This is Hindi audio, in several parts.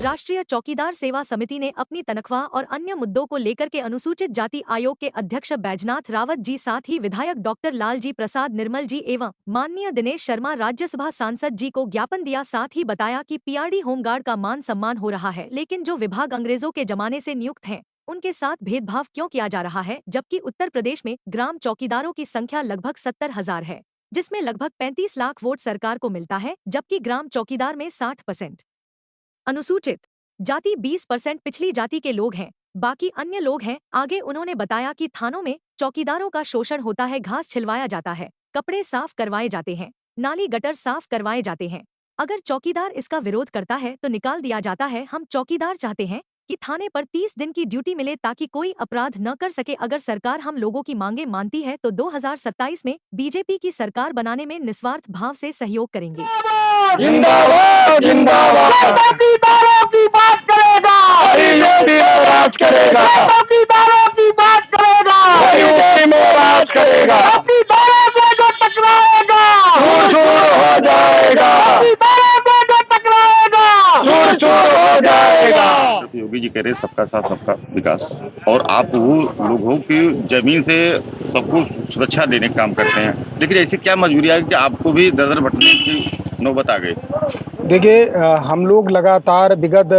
राष्ट्रीय चौकीदार सेवा समिति ने अपनी तनख्वाह और अन्य मुद्दों को लेकर के अनुसूचित जाति आयोग के अध्यक्ष बैजनाथ रावत जी साथ ही विधायक डॉक्टर लालजी प्रसाद निर्मल जी एवं माननीय दिनेश शर्मा राज्यसभा सांसद जी को ज्ञापन दिया। साथ ही बताया कि पीआरडी होमगार्ड का मान सम्मान हो रहा है, लेकिन जो विभाग अंग्रेजों के जमाने से नियुक्त हैं उनके साथ भेदभाव क्यों किया जा रहा है, जबकि उत्तर प्रदेश में ग्राम चौकीदारों की संख्या लगभग 70,000 है, जिसमें लगभग 35 लाख वोट सरकार को मिलता है, जबकि ग्राम चौकीदार में 60% अनुसूचित जाति 20% पिछली जाति के लोग हैं, बाकी अन्य लोग हैं। आगे उन्होंने बताया कि थानों में चौकीदारों का शोषण होता है, घास छिलवाया जाता है, कपड़े साफ करवाए जाते हैं, नाली गटर साफ करवाए जाते हैं। अगर चौकीदार इसका विरोध करता है तो निकाल दिया जाता है। हम चौकीदार चाहते हैं कि थाने पर 30 दिन की ड्यूटी मिले ताकि कोई अपराध न कर सके। अगर सरकार हम लोगों की मांगे मानती है तो 2027 में बीजेपी की सरकार बनाने में निस्वार्थ भाव से सहयोग करेंगे। जिंदाबाद जिंदाबाद। चौकीदारों की बात करेगा, राज करेगा। चौकीदारों की बात करेगा, राज करेगा। चौकीदारों से जो टकराएगा चूर चूर हो जाएगा। चौकीदारों से जो टकराएगा चूर चूर हो जाएगा। योगी जी कह रहे सबका साथ सबका विकास, और आप वो लोग हो कि जमीन से सबको सुरक्षा देने का काम करते हैं, लेकिन ऐसी क्या मजबूरी है कि आपको भी दर भटकने की नौबत आ गई? देखिए, हम लोग लगातार विगत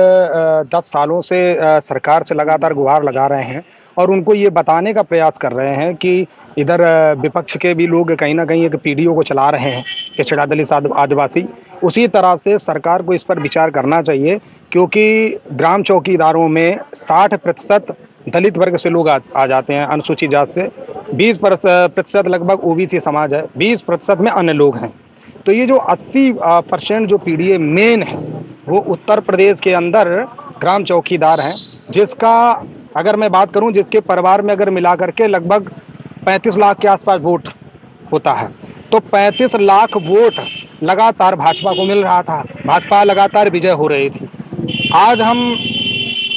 10 सालों से सरकार से लगातार गुहार लगा रहे हैं और उनको ये बताने का प्रयास कर रहे हैं कि इधर विपक्ष के भी लोग कहीं ना कहीं एक पीडीओ को चला रहे हैं, पिछड़ा दलित आदिवासी। उसी तरह से सरकार को इस पर विचार करना चाहिए, क्योंकि ग्राम चौकीदारों में 60% दलित वर्ग से लोग आ जाते हैं, अनुसूचित जाति से 20% लगभग ओबीसी समाज है, 20% में अन्य लोग हैं। तो ये जो 80% जो पीडीए मेन है वो उत्तर प्रदेश के अंदर ग्राम चौकीदार हैं, जिसका अगर मैं बात करूं, जिसके परिवार में अगर मिला करके लगभग 35 लाख के आसपास वोट होता है, तो 35 लाख वोट लगातार भाजपा को मिल रहा था, भाजपा लगातार विजय हो रही थी। आज हम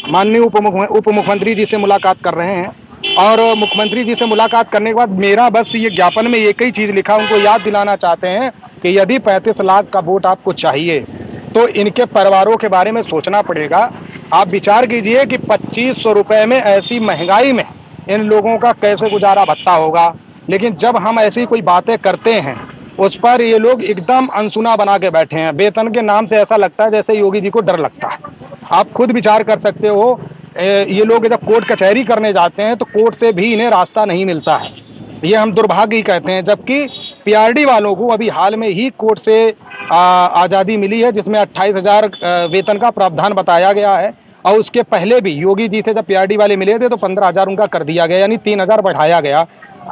माननीय उप मुख्यमंत्री जी से मुलाकात कर रहे हैं और मुख्यमंत्री जी से मुलाकात करने के बाद मेरा बस ये ज्ञापन में एक ही चीज़ लिखा, उनको याद दिलाना चाहते हैं कि यदि 35 लाख का वोट आपको चाहिए तो इनके परिवारों के बारे में सोचना पड़ेगा। आप विचार कीजिए कि 2500 रुपये में ऐसी महंगाई में इन लोगों का कैसे गुजारा भत्ता होगा। लेकिन जब हम ऐसी कोई बातें करते हैं उस पर ये लोग एकदम अनसुना बना के बैठे हैं। वेतन के नाम से ऐसा लगता है जैसे योगी जी को डर लगता है। आप खुद विचार कर सकते हो, ये लोग जब कोर्ट कचहरी करने जाते हैं तो कोर्ट से भी इन्हें रास्ता नहीं मिलता है, ये हम दुर्भाग्य ही कहते हैं। जबकि पीआरडी वालों को अभी हाल में ही कोर्ट से आज़ादी मिली है, जिसमें 28,000 वेतन का प्रावधान बताया गया है, और उसके पहले भी योगी जी से जब पीआरडी वाले मिले थे तो 15,000 उनका कर दिया गया, यानी 3,000 बढ़ाया गया।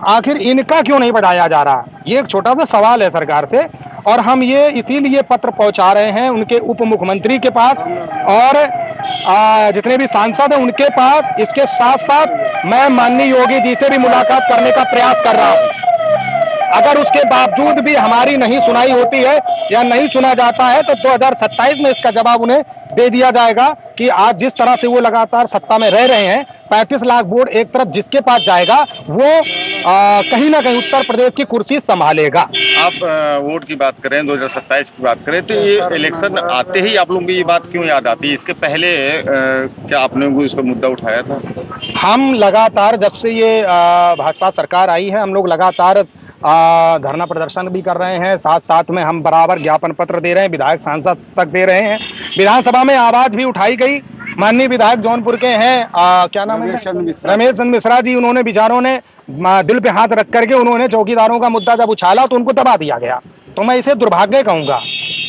आखिर इनका क्यों नहीं बढ़ाया जा रहा, ये एक छोटा सा सवाल है सरकार से। और हम ये इसीलिए पत्र पहुंचा रहे हैं उनके उप मुख्यमंत्री के पास और जितने भी सांसद हैं उनके पास। इसके साथ साथ मैं माननीय योगी जी से भी मुलाकात करने का प्रयास कर रहा हूं। अगर उसके बावजूद भी हमारी नहीं सुनाई होती है या नहीं सुना जाता है तो 2027 में इसका जवाब उन्हें दे दिया जाएगा कि आज जिस तरह से वो लगातार सत्ता में रह रहे हैं, 35 लाख वोट एक तरफ जिसके पास जाएगा वो कहीं ना कहीं उत्तर प्रदेश की कुर्सी संभालेगा। आप वोट की बात करें, 2027 की बात करें, तो ये इलेक्शन आते ही आप लोगों को ये बात क्यों याद आती है? इसके पहले क्या आपने इसका मुद्दा उठाया था? हम लगातार जब से ये भाजपा सरकार आई है, हम लोग लगातार धरना प्रदर्शन भी कर रहे हैं, साथ साथ में हम बराबर ज्ञापन पत्र दे रहे हैं, विधायक सांसद तक दे रहे हैं। विधानसभा में आवाज भी उठाई गई। माननीय विधायक जौनपुर के हैं, क्या नाम है, रमेश चंद मिश्रा जी, उन्होंने विचारों ने दिल पे हाथ रख करके उन्होंने चौकीदारों का मुद्दा जब उछाला तो उनको दबा दिया गया। तो मैं इसे दुर्भाग्य कहूंगा।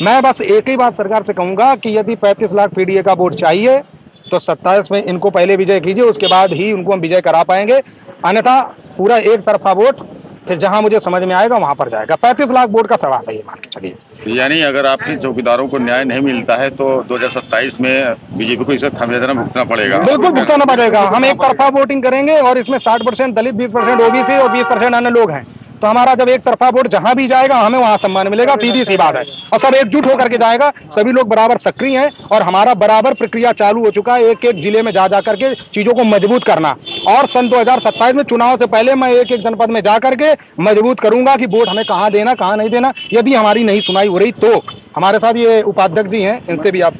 मैं बस एक ही बात सरकार से कहूंगा कि यदि 35 लाख पीडीए का वोट चाहिए तो 27 में इनको पहले विजय कीजिए, उसके बाद ही उनको हम विजय करा पाएंगे। अन्यथा पूरा एक तरफा वोट फिर जहां मुझे समझ में आएगा वहां पर जाएगा। 35 लाख वोट का सवाल है ये, मान के चलिए। यानी अगर आपके चौकीदारों को न्याय नहीं मिलता है तो 2027 में बीजेपी को इसे खामियाजा भुगतना पड़ेगा। बिल्कुल भुगताना पड़ेगा। हम एक तरफा वोटिंग करेंगे और इसमें 60% दलित, 20% ओबीसी और 20% अन्य लोग हैं। तो हमारा जब एक तरफा वोट जहां भी जाएगा हमें वहां सम्मान मिलेगा, सीधी सी बात है। और सब एकजुट होकर के जाएगा, सभी लोग बराबर सक्रिय हैं और हमारा बराबर प्रक्रिया चालू हो चुका है, एक एक जिले में जा करके चीजों को मजबूत करना। और सन 2027 में चुनाव से पहले मैं एक एक जनपद में जा करके मजबूत करूंगा कि वोट हमें कहां देना कहां नहीं देना। यदि हमारी नहीं सुनाई हो रही तो हमारे साथ ये उपाध्यक्ष जी हैं, इनसे भी आप।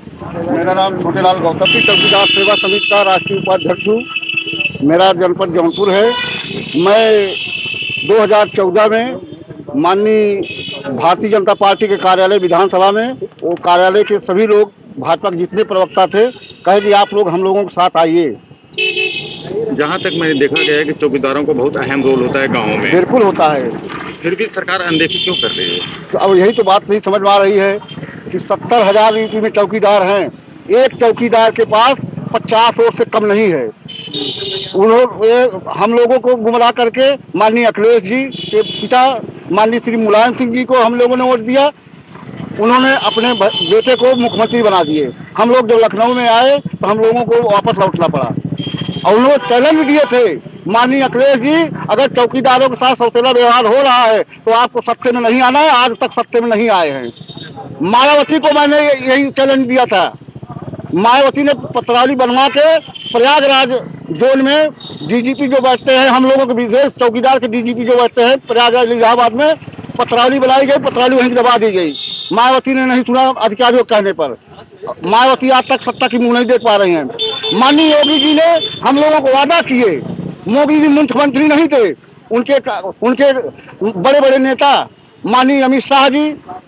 मेरा नाम छोटेलाल गौतम जी, चौकीदार सेवा समिति का राष्ट्रीय उपाध्यक्ष हूँ। मेरा जनपद जौनपुर है। मैं 2014 में माननीय भारतीय जनता पार्टी के कार्यालय विधानसभा में, वो कार्यालय के सभी लोग भाजपा के जितने प्रवक्ता थे, कहे कि आप लोग हम लोगों के साथ आइए। जहाँ तक मैंने देखा गया है कि चौकीदारों को बहुत अहम रोल होता है गाँव में। बिल्कुल होता है, फिर भी सरकार अनदेखी क्यों कर रही है? तो अब यही तो बात नहीं समझ में आ रही है कि 70,000 यूपी में चौकीदार हैं, एक चौकीदार के पास 50 वोट से कम नहीं है। उन्होंने हम लोगों को गुमराह करके माननीय अखिलेश जी के पिता माननीय श्री मुलायम सिंह जी को हम लोगों ने वोट दिया। उन्होंने अपने बेटे को मुख्यमंत्री बना दिए। हम लोग जब लखनऊ में आए तो हम लोगों को वापस लौटना पड़ा और उन्होंने चैलेंज दिए थे माननीय अखिलेश जी, अगर चौकीदारों के साथ सौतेला व्यवहार हो रहा है तो आपको सत्ते में नहीं आना है। आज तक सत्ते में नहीं आए हैं। मायावती को मैंने यही चैलेंज दिया था। मायावती ने पत्रावली बनवा के प्रयागराज जोन में डीजीपी जो बैठते हैं, हम लोगों के विशेष चौकीदार के डीजीपी जो बैठते हैं प्रयागराज इलाहाबाद में, पत्रावली बनाई गई, पत्रावली वहीं दबा दी गई। मायावती ने नहीं सुना अधिकारियों के कहने पर। मायावती आज तक सत्ता की मुंह नहीं देख पा रही हैं। माननीय योगी जी ने हम लोगों को वादा किए, मोदी जी मुख्यमंत्री नहीं थे, उनके बड़े बड़े नेता माननीय अमित शाह जी,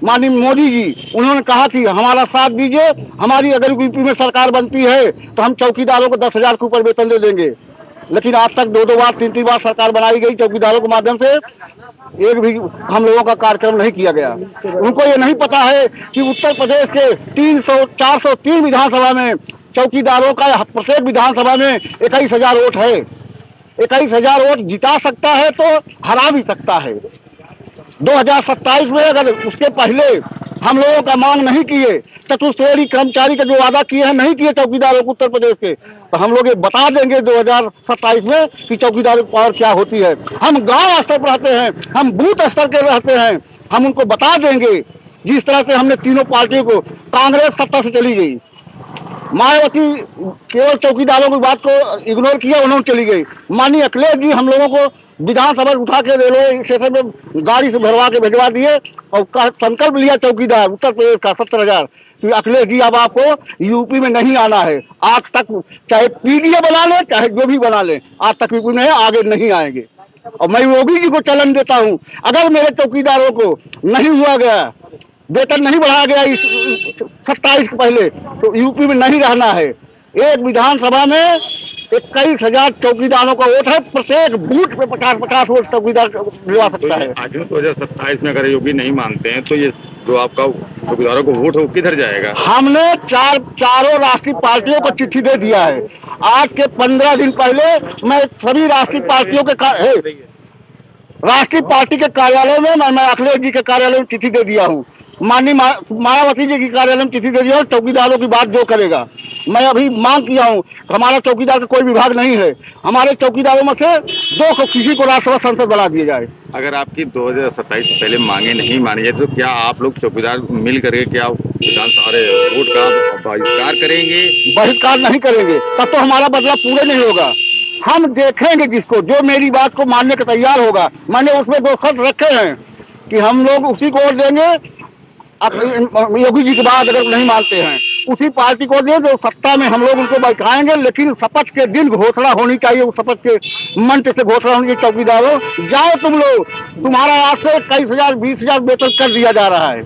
माननीय मोदी जी, उन्होंने कहा कि हमारा साथ दीजिए, हमारी अगर यूपी में सरकार बनती है तो हम चौकीदारों को 10,000 के ऊपर वेतन दे देंगे। लेकिन आज तक 2-2 बार 3-3 बार सरकार बनाई गई चौकीदारों के माध्यम से, एक भी हम लोगों का कार्यक्रम नहीं किया गया। उनको ये नहीं पता है कि उत्तर प्रदेश के 403 विधानसभा में चौकीदारों का प्रत्येक विधानसभा में 21,000 वोट है। 21,000 वोट जिता सकता है तो हरा भी सकता है। 2027 में अगर उसके पहले हम लोगों का मांग नहीं किए, चतुश्रेणी कर्मचारी का जो वादा किए हैं नहीं किए चौकीदारों को उत्तर प्रदेश के, तो हम लोग ये बता देंगे 2027 में कि चौकीदारों की पावर क्या होती है। हम गांव स्तर पर रहते हैं, हम बूथ स्तर के रहते हैं, हम उनको बता देंगे। जिस तरह से हमने तीनों पार्टियों को, कांग्रेस सत्ता से चली गई, मायावती केवल चौकीदारों की बात को इग्नोर किया, उन्होंने चली गई। माननीय अखिलेश जी हम लोगों को विधानसभा उठा के रेलवे स्टेशन में गाड़ी से भरवा के भिजवा दिए और संकल्प लिया चौकीदार उत्तर प्रदेश का 70,000 कि अखिलेश जी अब आपको यूपी में नहीं आना है। आज तक चाहे पीडीए बना ले, चाहे जो भी बना ले, आज तक यूपी में आगे नहीं आएंगे। और मैं योगी जी को चैलेंज देता हूँ, अगर मेरे चौकीदारों को नहीं हुआ गया, वेतन नहीं बढ़ाया गया इस 27 के पहले, तो यूपी में नहीं रहना है। एक विधानसभा में 21,000 चौकीदारों का वोट है, प्रत्येक बूथ पे 50-50 वोट चौकीदार दिलवा सकता है। आज 2027 में अगर योगी नहीं मानते हैं तो ये जो आपका चौकीदारों को वोट है वो किधर जाएगा? हमने चारों राष्ट्रीय पार्टियों को चिट्ठी दे दिया है। आज के 15 दिन पहले मैं सभी राष्ट्रीय पार्टियों के राष्ट्रीय पार्टी के कार्यालय में मैं अखिलेश जी के कार्यालय में चिट्ठी दे दिया हूँ, माननीय मायावती जी की कार्यालय में चिट्ठी दे दिया हूँ। चौकीदारों की बात जो करेगा, मैं अभी मांग किया हूँ, हमारा चौकीदार का कोई विभाग नहीं है। हमारे चौकीदारों में से 2 को किसी को राज्यसभा सांसद बना दिया जाए। अगर आपकी 2027 से पहले मांगे नहीं मानी जाए तो क्या आप लोग चौकीदार मिल करके क्या विधानसभा वोट का बहिष्कार करेंगे? बहिष्कार नहीं करेंगे, तब तो हमारा बदला पूरे नहीं होगा। हम देखेंगे जिसको, जो मेरी बात को मानने को तैयार होगा। मैंने उसमें 2 शर्त रखे हैं कि हम लोग उसी को वोट देंगे, योगी जी की बात अगर नहीं मानते हैं उसी पार्टी को दे जो सत्ता में हम लोग उनको बैठाएंगे। लेकिन शपथ के दिन घोषणा होनी चाहिए, उस शपथ के मंच से घोषणा होनी चाहिए, चौकीदारों जाओ तुम लोग, तुम्हारा आज से 21,000 20,000 वेतन कर दिया जा रहा है।